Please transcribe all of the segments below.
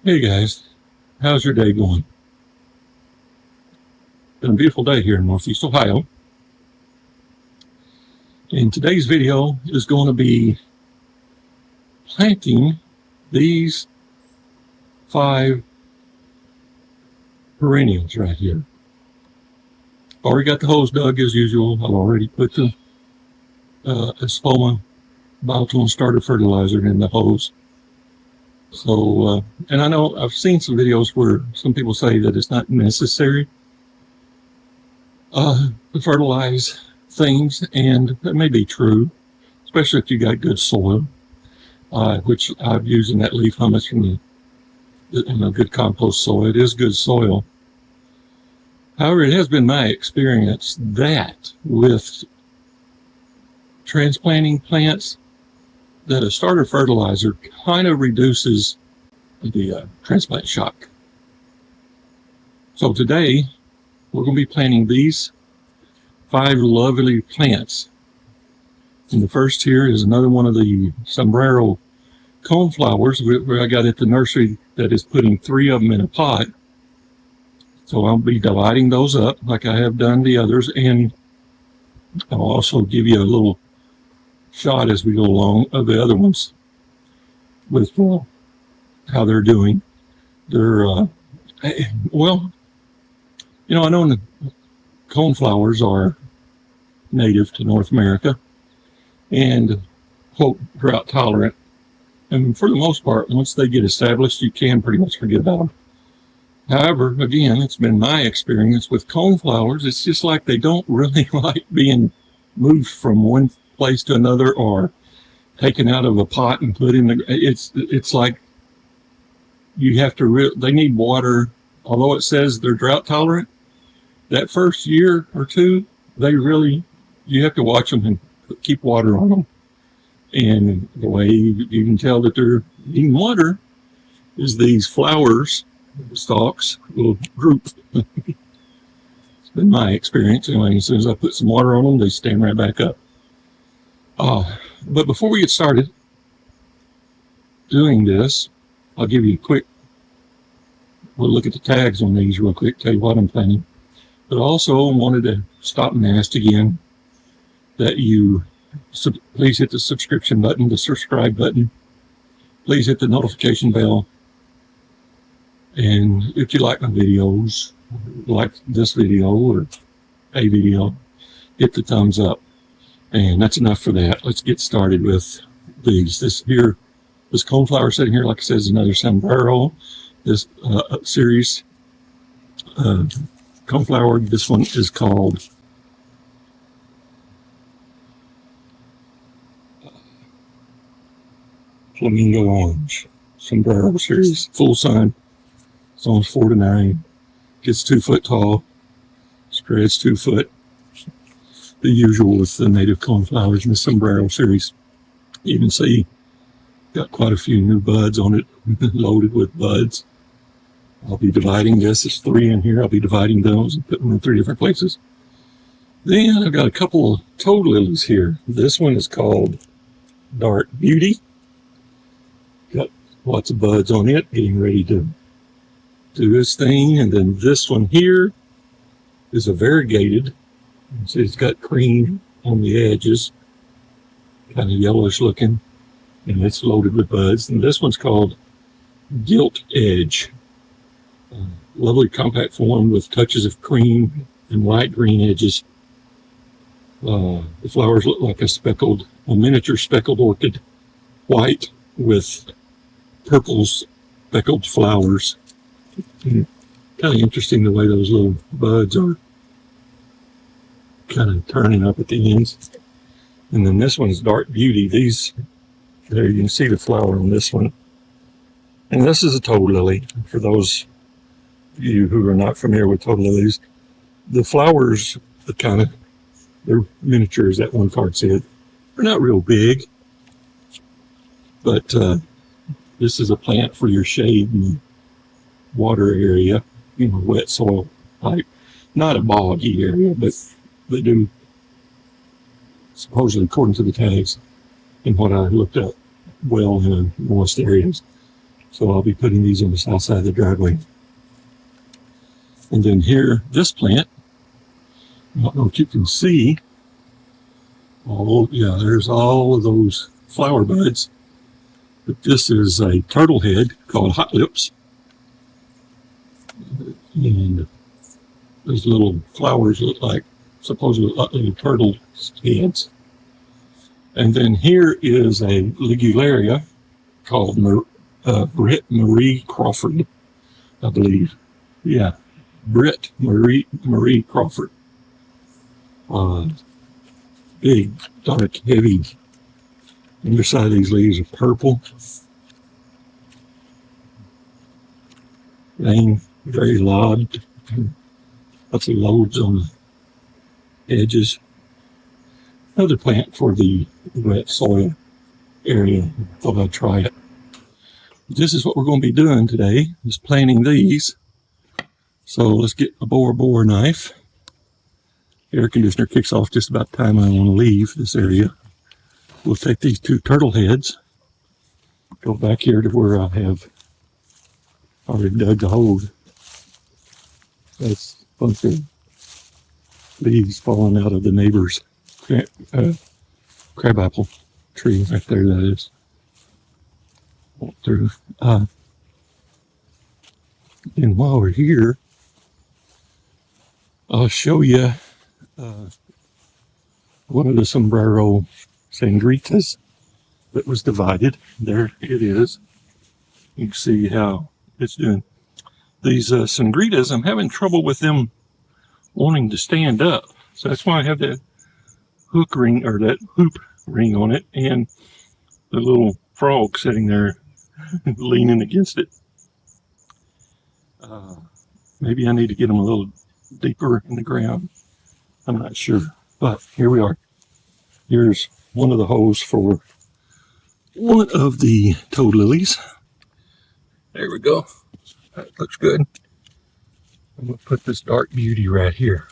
Hey guys, how's your day going? Been a beautiful day here in Northeast Ohio. And today's video is going to be planting these 5 perennials right here. Already got the hose dug as usual. I've already put the Espoma biotin starter fertilizer in the hose. So, and I know I've seen some videos where some people say that it's not necessary to fertilize things, and that may be true, especially if you got good soil, which I've used in that leaf hummus from the good compost soil. It is good soil. However, it has been my experience that with transplanting plants, that a starter fertilizer kind of reduces the transplant shock. So today, we're going to be planting these 5 lovely plants. And the first here is another one of the Sombrero coneflowers where I got at the nursery that is putting 3 of them in a pot. So I'll be dividing those up like I have done the others, and I'll also give you a little shot as we go along of the other ones with how they're doing. They're, well, you know, I know the coneflowers are native to North America and, quote, drought tolerant. And for the most part, once they get established, you can pretty much forget about them. However, again, it's been my experience with coneflowers, it's just like they don't really like being moved from one place to another or taken out of a pot and put in the, it's like you have to, they need water. Although it says they're drought tolerant, that first year or two, you have to watch them and keep water on them. And the way you can tell that they're needing water is these flowers, stalks, will droop. It's been my experience. Anyway, as soon as I put some water on them, they stand right back up. But before we get started doing this, I'll give you a quick, we'll look at the tags on these real quick, tell you what I'm planning. But also wanted to stop and ask again that you please hit the subscription button, the subscribe button. Please hit the notification bell. And if you like my videos, like this video or a video, hit the thumbs up. And that's enough for that. Let's get started with these. This coneflower sitting here, like I said, is another Sombrero. This series coneflower. This one is called Flamingo Orange. Sombrero series, full sun. It's almost 4 to 9. Gets 2 foot tall. Spreads 2 foot. The usual with the native coneflowers in the Sombrero series. You can see got quite a few new buds on it, loaded with buds. I'll be dividing this. There's 3 in here. I'll be dividing those and putting them in 3 different places. Then I've got a couple of toad lilies here. This one is called Dark Beauty. Got lots of buds on it, getting ready to do this thing. And then this one here is a variegated. See, it's got cream on the edges, kind of yellowish looking, and it's loaded with buds. And this one's called Gilt Edge. Lovely compact form with touches of cream and light green edges. The flowers look like a miniature speckled orchid, white with purple speckled flowers. And kind of interesting the way those little buds are kind of turning up at the ends. And then this one's Dark Beauty. There you can see the flower on this one. And this is a toad lily. For those of you who are not familiar with toad lilies, the flowers are they're miniature, as that one card said. They're not real big, but this is a plant for your shade and water area, wet soil type. Not a boggy area, but they do, supposedly according to the tags and what I looked up, well in moist areas. So I'll be putting these on the south side of the driveway. And then here, this plant, I don't know if you can see, oh yeah, there's all of those flower buds. But this is a turtlehead called Hot Lips. And those little flowers look like supposedly little turtle heads. And then here is a Ligularia called Britt-Marie Crawford, I believe. Yeah, Britt-Marie Crawford. Big, dark, heavy. Underside of these leaves are purple. Rain, very lobed. Lots of lobes on the edges. Another plant for the wet soil area. Thought I'd try it. This is what we're going to be doing today, is planting these. So let's get a bore knife. Air conditioner kicks off just about the time I want to leave this area. We'll take these two turtle heads, go back here to where I have already dug the hole. That's a bunch of leaves falling out of the neighbor's crabapple tree right there, that is. Walk through. And while we're here, I'll show you one of the Sombrero sangritas that was divided. There it is. You can see how it's doing. These sangritas, I'm having trouble with them wanting to stand up. So that's why I have that hook ring, or that hoop ring on it, and the little frog sitting there leaning against it. Maybe I need to get them a little deeper in the ground. I'm not sure, but here we are. Here's one of the holes for one of the toad lilies. There we go. That looks good. I'm going to put this dark beauty right here.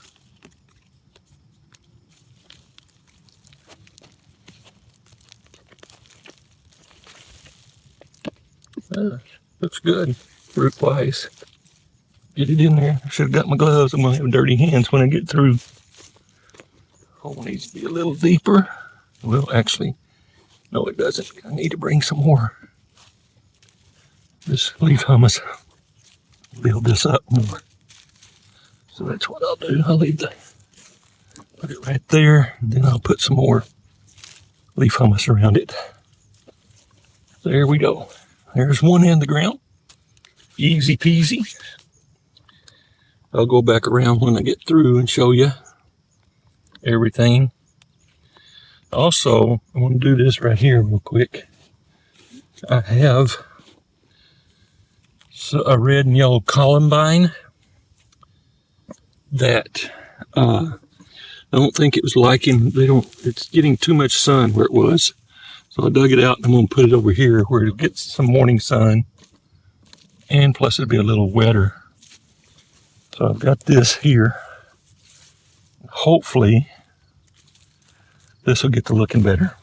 Looks good, fruit-wise. Get it in there. I should have got my gloves. I'm going to have dirty hands when I get through. Hole needs to be a little deeper. Well, actually, no, it doesn't. I need to bring some more. This leaf hummus. Build this up more. So that's what I'll do. I'll put it right there, and then I'll put some more leaf hummus around it. There we go. There's one in the ground. Easy peasy. I'll go back around when I get through and show you everything. Also, I want to do this right here real quick. I have a red and yellow columbine that I don't think it was liking. It's getting too much sun where it was. So I dug it out and I'm going to put it over here where it'll get some morning sun. And plus it'll be a little wetter. So I've got this here. Hopefully this will get to looking better.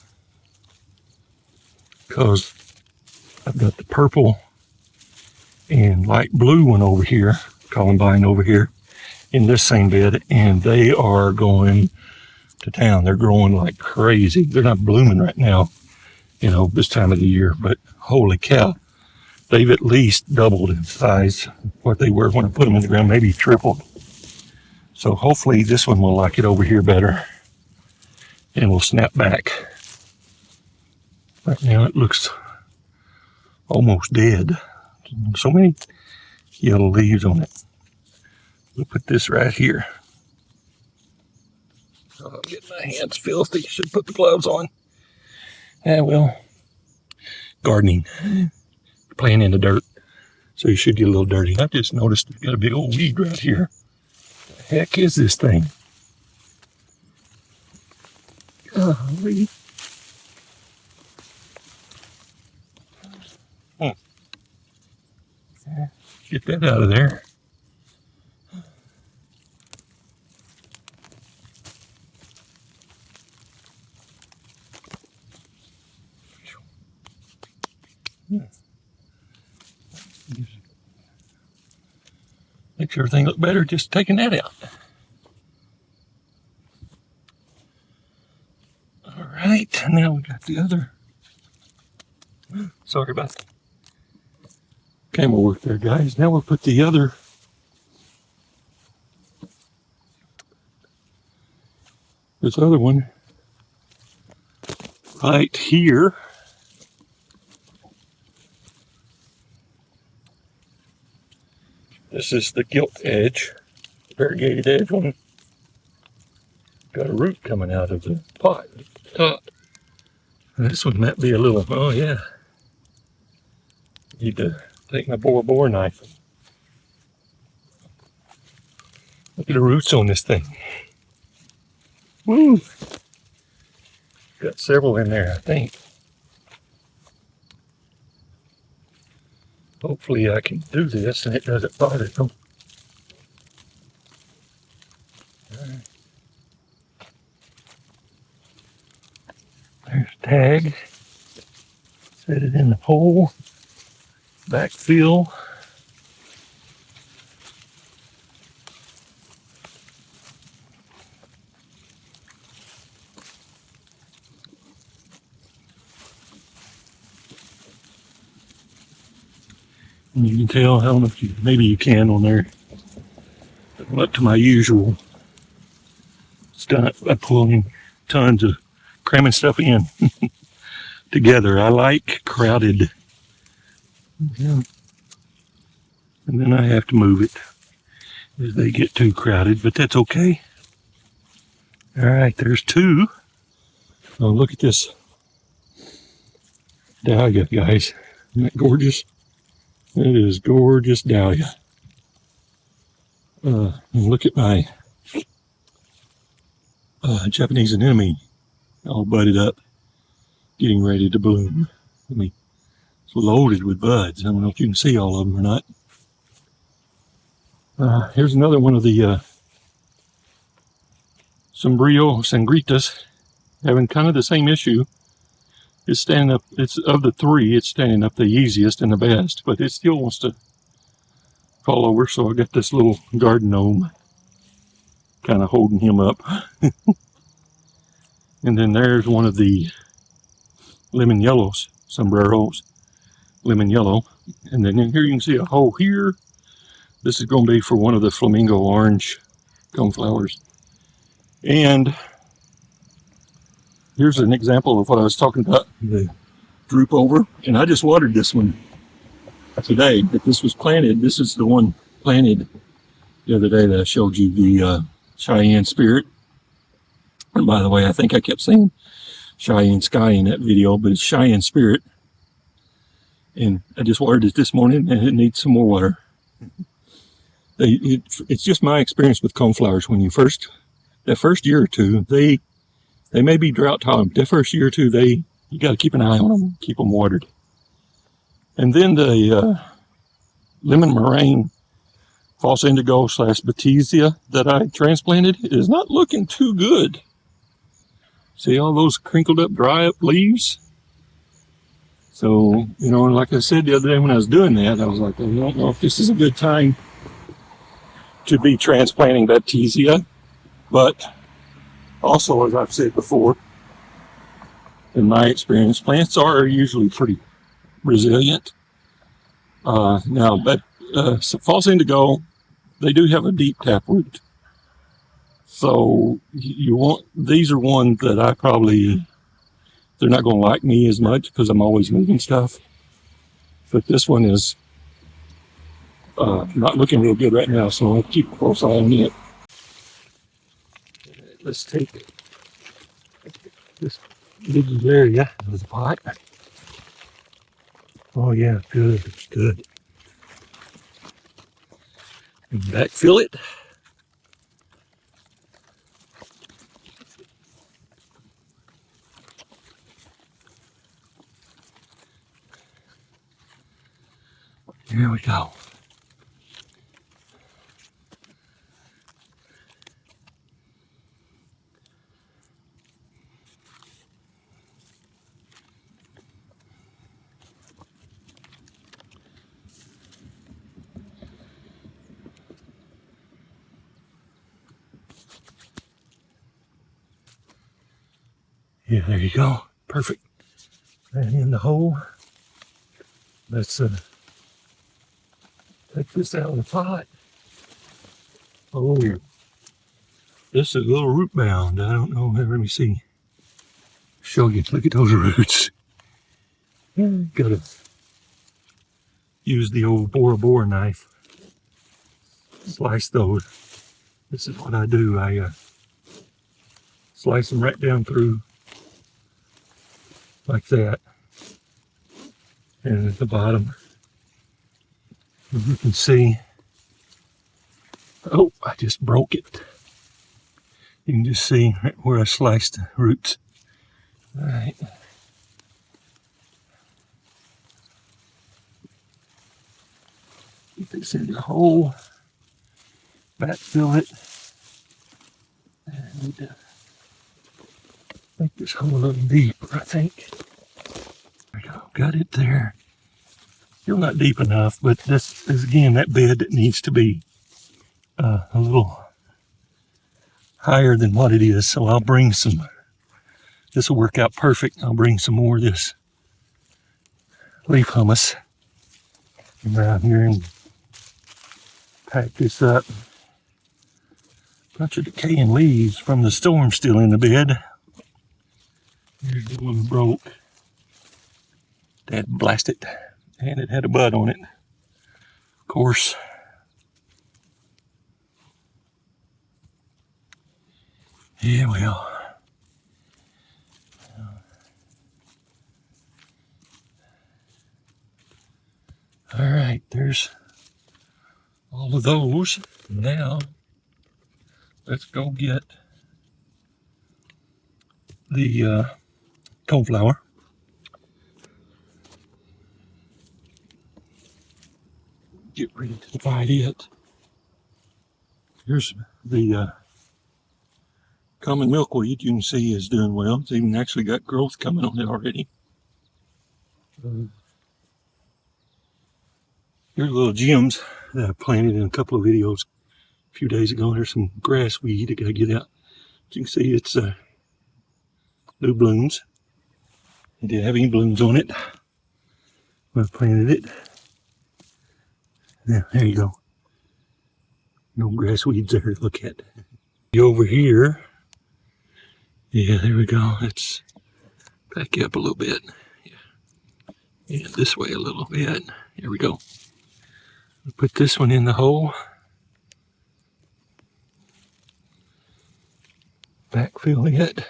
Because I've got the purple and light blue one over here, columbine over here, in this same bed, and they are going to town. They're growing like crazy. They're not blooming right now, you know, this time of the year, but holy cow, they've at least doubled in size what they were when I put them in the ground, maybe tripled. So hopefully this one will like it over here better and will snap back. Right now it looks almost dead. So many yellow leaves on it. We'll put this right here. Oh, I'm getting my hands filthy. Should put the gloves on. Yeah, well, gardening. Playing in the dirt. So you should get a little dirty. I just noticed we've got a big old weed right here. What the heck is this thing? Golly. Get that out of there. Makes everything look better just taking that out. All right, now we got the other. Sorry about the camera work there, guys. Now we'll put the other. This other one right here. This is the gilt edge, variegated edge one. Got a root coming out of the pot at the top. And this one might be a little, oh yeah. Need to take my bore knife. Look at the roots on this thing. Woo! Got several in there, I think. Hopefully I can do this and it doesn't bother them. Right. There's tag. Set it in the hole. Backfill. And you can tell, I don't know if you, maybe you can on there. I'm up to my usual stunt by pulling tons of cramming stuff in together. I like crowded. Yeah. And then I have to move it as they get too crowded, but that's okay. All right, there's two. Oh, look at this dahlia, guys. Isn't that gorgeous? It is gorgeous dahlia. And look at my Japanese anemone all budded up, getting ready to bloom. I mean, it's loaded with buds. I don't know if you can see all of them or not. Here's another one of the Sombrero sangritas, having kind of the same issue. It's standing up, it's of the three, it's standing up the easiest and the best, but it still wants to fall over, so I got this little garden gnome kind of holding him up. And then there's one of the lemon yellows, sombreros, lemon yellow. And then in here you can see a hole here. This is going to be for one of the flamingo orange coneflowers. And here's an example of what I was talking about, the droop over. And I just watered this one today, but this was planted. This is the one planted the other day that I showed you, the Cheyenne Spirit. And by the way, I think I kept saying Cheyenne Sky in that video, but it's Cheyenne Spirit. And I just watered it this morning and it needs some more water. It's just my experience with coneflowers. When you that first year or two, they may be drought tolerant. That first year or two, you got to keep an eye on them, keep them watered. And then the lemon meringue false indigo / batesia that I transplanted is not looking too good. See all those crinkled up, dry up leaves? So, you know, like I said the other day when I was doing that, I was like, I don't know if this is a good time to be transplanting batesia. But also, as I've said before, in my experience, plants are usually pretty resilient. Now, but false indigo, they do have a deep taproot. So these are ones that I probably, they're not going to like me as much because I'm always moving stuff. But this one is not looking real good right now, so I'll keep a close eye on it. Let's take this Ligularia out of the pot. Oh yeah, good, good. And backfill it. Here we go. Yeah, there you go. Perfect. And in the hole. Let's take this out of the pot. Oh, this is a little root bound. I don't know. Let me see. Show you. Look at those roots. Gotta use the old Bora Bora knife. Slice those. This is what I do. I slice them right down through like that. And at the bottom, as you can see, oh, I just broke it. You can just see right where I sliced the roots. All right. Get this in the hole. Backfill it. And make this hole a little deeper, I think. There we go. Got it there. Still not deep enough, but this is again that bed that needs to be a little higher than what it is. So I'll bring some, this will work out perfect. I'll bring some more of this leaf hummus around here and pack this up. Bunch of decaying leaves from the storm still in the bed. Here's the one that broke. Dad blasted it. And it had a bud on it. Of course. Yeah, well. All right, there's all of those. Now, let's go get the coneflower. Get ready to divide it. Here's the common milkweed. You can see is doing well. It's even actually got growth coming on it already. Here's little gems that I planted in a couple of videos a few days ago. There's some grass weed I gotta get out. As you can see, it's new blooms. It didn't have any blooms on it when I planted it. Yeah, there you go. No grass weeds there to look at. Over here, yeah, there we go. Let's back up a little bit. Yeah, this way a little bit. There we go. Put this one in the hole. Backfill it.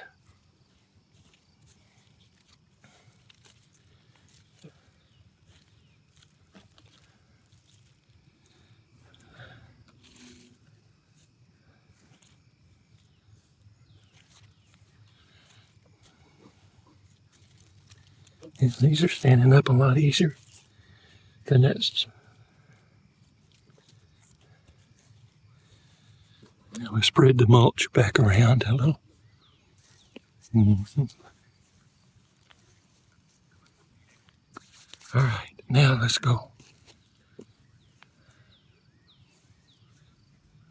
And these are standing up a lot easier than that. Now we spread the mulch back around a little. All right, now let's go.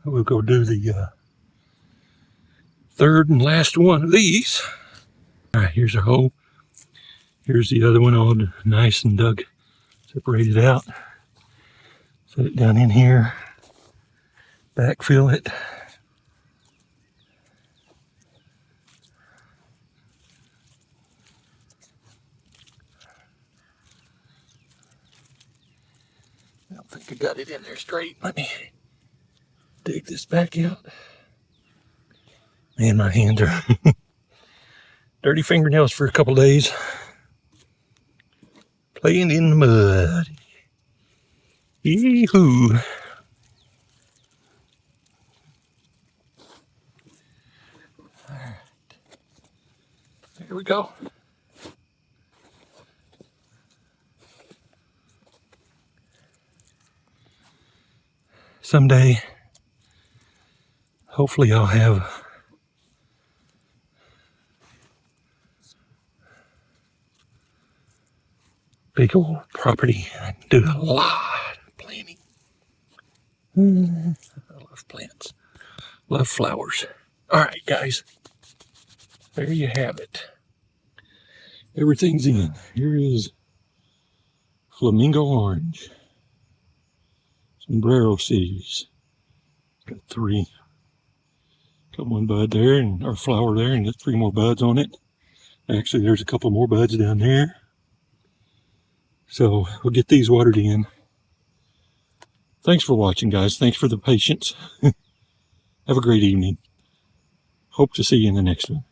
We'll go do the third and last one of these. All right, here's our hole. Here's the other one all nice and dug, separated out. Set it down in here. Backfill it. I don't think I got it in there straight. Let me dig this back out. Man, my hands are dirty fingernails for a couple days. Playing in the mud. Yee-hoo. All right. There we go. Someday, hopefully I'll have big old property. I do a lot of planting. I love plants. Love flowers. All right, guys. There you have it. Everything's in. Here is Flamingo Orange. Sombrero series. Got 3. Got 1 bud there, and our flower there, and got 3 more buds on it. Actually, there's a couple more buds down there. So we'll get these watered in. Thanks for watching, guys. Thanks for the patience. Have a great evening. Hope to see you in the next one.